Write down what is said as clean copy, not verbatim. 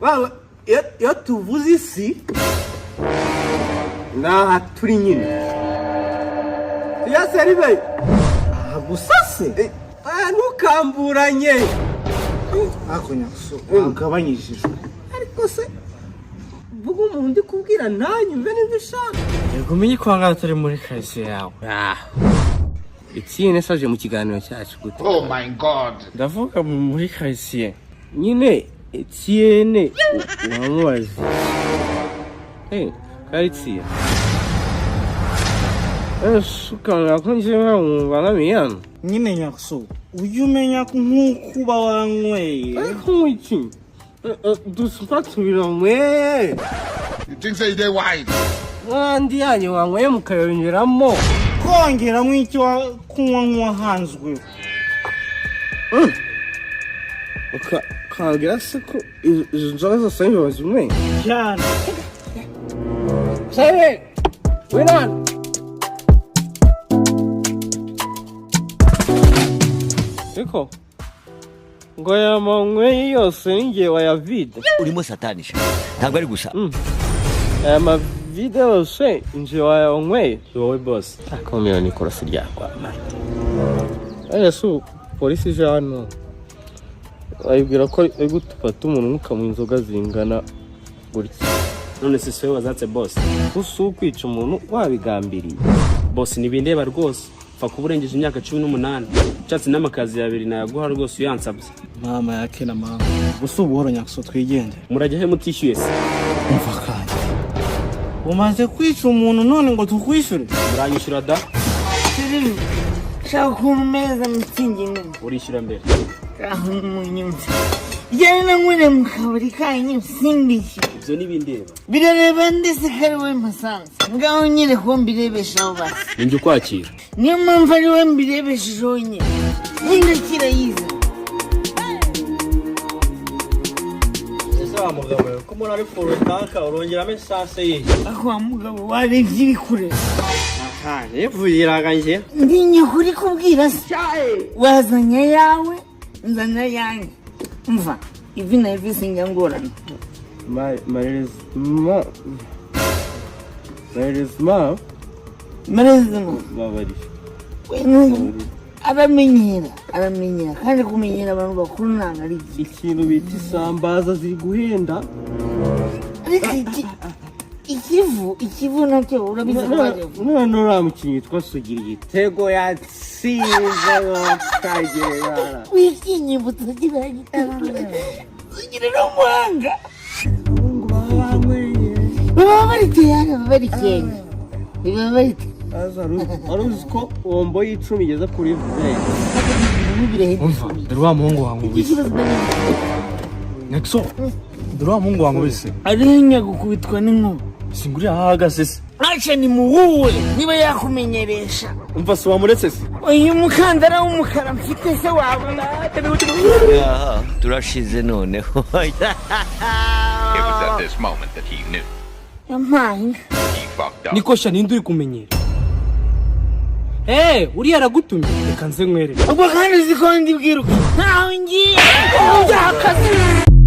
Baba iyo tuvuze isi naha turi nyine. Ya seribe. Gusase. Nukamburanye. Ako NYAXO ugabanyishijwe. Ariko se vuga umuntu ndi kubwira nanyumve n'ibishaka. Yego menye kwanga turi muri kase yawe. Etienne saje mu kiganiro cyacu gute? Oh my god. Ndavuga muri kase. Nyine Etienne wamubaze. Karitsiye. Sukanga kunje bana miyana. Nyine NYAXO uyu menya nkukuba wanyweye. Iki? Dusubira mwe. You think say they wise? Ndi yanyu wanyweye mukayongeramo. Kongera mwiki wa kunywa nk'uwahanzwe. Kagira se ko izo nzoga zose bazimwe. Cyane. Say Winan. Eko. Ngo yamanywe yose ninge wayavide. Urimo satanisha. Ntabwo ari gusa. Ma video se nje wayanywe. Wowe boss. Akomera Nicola sirya kwa mani. Yesu polisi jano. Ayibwira ko igutufata umuntu mukamu inzoga zingana gutya. None se sewe wazatse boss. Usu kwica umuntu wabigambiriye. Boss nibindeba rwose. Fa kuburengeje imyaka 18. Cyatsi n'amakazi yabiri nayaguha rwose uyansabye. Mama yake na mama. Gusa ubuhoro NYAXO twigende. Murajya he mutishyuye se? Umva kandi. Umaze kwica umuntu none ngo tukwishyure. Muranyishyura da? Shaka kumeza mtingi nini? Urishyura mbere. Munyumva. Jana mwene mukabari kanyu simbishi. Ibyo nibindeba. Birareba ndetse kari we masanze. Ngaho nyine ko mbirebeshaho basi. Ninjye ukwakira. Niyo mpamvu ari we mbirebeshaho nyine. Nindakira yiza. Ese wa mugabo ko muri ari foro tanka urongeramo esase ye. Ako mugabo warebye iri kure. Aha, yevuyiraga nje. Ndi nyakuri kubwira se. Wazanye yawe, nzana yanjye. Mva, ivi na ivi singangorana. Malheureusement babari. Aramenyera kandi kumenyera abantu bakuru nanga ari ikintu bita isambaza ziri guhenda. Ikivu nacyo urabizi ko none uramukinyi twasugira igitego yatsinze bakagera. Wikinye butagira gitara. Ugira no mwanga. Bari Kenya. Bari aruzi ko ombo y'icumi igeze kuri vere. Dore wa muhungu wangu bise. NYAXO. Dore wa muhungu wangu bise. Arinya gukubitwa n'inkuba. Singuri ahagaze se. Acha ni muhuwe niba yakumenyeresha. Umva se wamuretse se. Uyu mukandara w'umukara mfite se wabona. Aha, turashize noneho. It was at this moment that he knew. Yampaye. He fucked up. Nikosha ninde uri kumenyera. Uri aragutumye reka nze nkwere. Ubwo kandi ziko ndibwiruka. Ntaho ngiye. Ndakaze.